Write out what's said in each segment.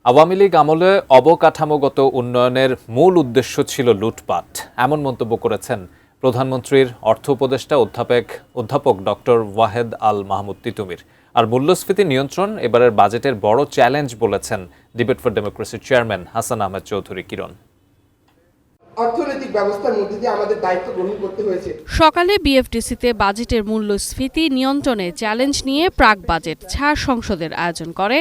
আওয়ামী লীগ আমলে অবকাঠামোগত উন্নয়নের মূল উদ্দেশ্য ছিল লুটপাট, এমন মন্তব্য করেছেন প্রধানমন্ত্রীর অর্থ উপদেষ্টা অধ্যাপক ডক্টর ওয়াহেদ আল মাহমুদ তিতুমির। আর মূল্যস্ফীতি নিয়ন্ত্রণ এবারের বাজেটের বড় চ্যালেঞ্জ বলেছেন ডিবেট ফর ডেমোক্রেসির চেয়ারম্যান হাসান আহমেদ চৌধুরী কিরণ। অর্থনৈতিক ব্যবস্থার মধ্যে দিয়ে আমাদের দায়িত্ব গ্রহণ করতে হয়েছে। সকালে বিএফডিসিতে বাজেটের মূল্যস্ফীতি নিয়ন্ত্রণে চ্যালেঞ্জ নিয়ে প্রাক বাজেট ছাড় সংসদের আয়োজন করে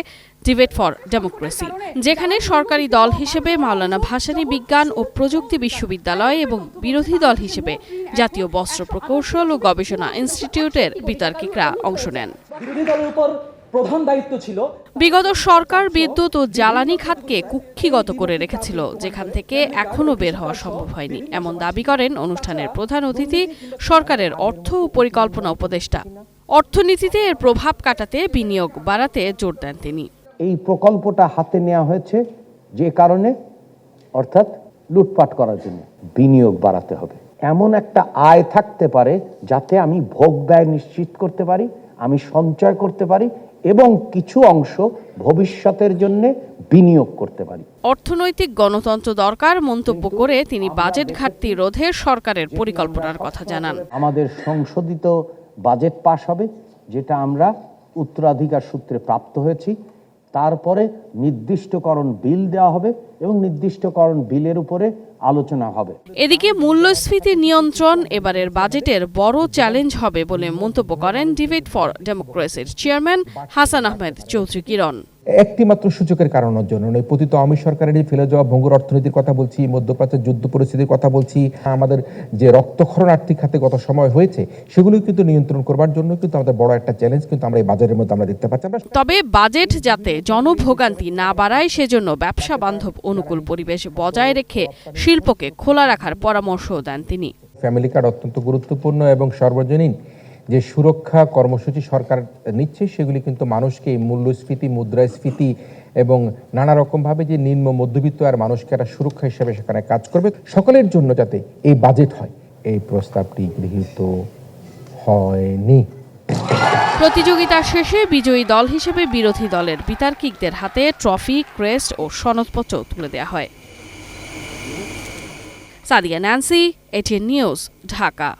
ডিবেট ফর ডেমোক্রেসি, যেখানে সরকারি দল হিসেবে মাওলানা ভাসানী বিজ্ঞান ও প্রযুক্তি বিশ্ববিদ্যালয় এবং বিরোধী দল হিসেবে জাতীয় বস্ত্র প্রকৌশল ও গবেষণা ইনস্টিটিউটের বিতার্কিকরা অংশ নেন। বিরোধী দলের উপর প্রধান দায়িত্ব ছিল বিগত সরকার বিদ্যুৎ ও জ্বালানি খাতকে কুক্ষিগত করে রেখেছিল, যেখান থেকে এখনো বের হওয়া সম্ভব হয়নি, এমন দাবি করেন অনুষ্ঠানের প্রধান অতিথি সরকারের অর্থ ও পরিকল্পনা উপদেষ্টা। অর্থনীতিতে এর প্রভাব কাটাতে বিনিয়োগ বাড়াতে জোর দেন তিনি। এই প্রকল্পটা হাতে নেওয়া হয়েছে যে কারণে, অর্থাৎ লুটপাট করার জন্য। বিনিয়োগ বাড়াতে হবে, এমন একটা আয় থাকতে পারে যাতে আমি ভোগ ব্যয় নিশ্চিত করতে পারি, আমি সঞ্চয় করতে পারি এবং কিছু অংশ ভবিষ্যতের জন্য বিনিয়োগ করতে পারি। অর্থনৈতিক গণতন্ত্র দরকার মন্তব্য করে তিনি বাজেট ঘাটতি রোধে সরকারের পরিকল্পনার কথা জানান। আমাদের সংশোধিত বাজেট পাস হবে, যেটা আমরা উত্তরাধিকার সূত্রে প্রাপ্ত হয়েছি। তারপরে নির্দিষ্টকরণ বিল দেওয়া হবে এবং নির্দিষ্টকরণ বিলের উপরে আলোচনা হবে। এদিকে মূল্যস্ফীতি নিয়ন্ত্রণ এবারের বাজেটের বড় চ্যালেঞ্জ হবে বলে মন্তব্য করেন ডিবেট ফর ডেমোক্রেসির চেয়ারম্যান হাসান আহমেদ চৌধুরী কিরণ। একটি মাত্র সূচকের কারণের জন্য নয়, পতিত আওয়ামী সরকারের ফেলে যাওয়া ভঙ্গুর অর্থনীতির কথা বলছি, মধ্যপ্রাচ্যের যুদ্ধ পরিস্থিতির কথা বলছি, আমাদের যে রক্তক্ষরণ আর্থিক খাতে গত সময় হয়েছে সেগুলো কিন্তু নিয়ন্ত্রণ করবার জন্য কিন্তু আমাদের বড় একটা চ্যালেঞ্জ কিন্তু আমরা এই বাজারের মধ্যে আমরা দেখতে পাচ্ছি। তবে বাজেট যাতে জনভোগান্তি না বাড়ায় সেজন্য ব্যবসা বান্ধব অনুকূল পরিবেশ বজায় রেখে শিল্পকে খোলা রাখার পরামর্শও দেন তিনি। ফ্যামিলি কার্ড অত্যন্ত গুরুত্বপূর্ণ এবং সর্বজনীন যে সুরক্ষা কর্মসূচি সরকার নিচ্ছে সেগুলি কিন্তু মানুষকে এই মূল্যস্ফীতি, মুদ্রাস্ফীতি এবং নানা রকমভাবে যে নিম্ন মধ্যবিত্ত আর মানুষকে একটা সুরক্ষা হিসেবে সেখানে কাজ করবে, সকলের জন্য যাতে এই বাজেট হয়, এই প্রস্তাবটি গৃহীত হয়নি। প্রতিযোগিতা শেষে বিজয়ী দল হিসেবে বিরোধী দলের বিতার্কিকদের হাতে ট্রফি, ক্রেস্ট ও সনদপত্র তুলে দেওয়া হয়। Sadia Nancy, ATN news, Dhaka.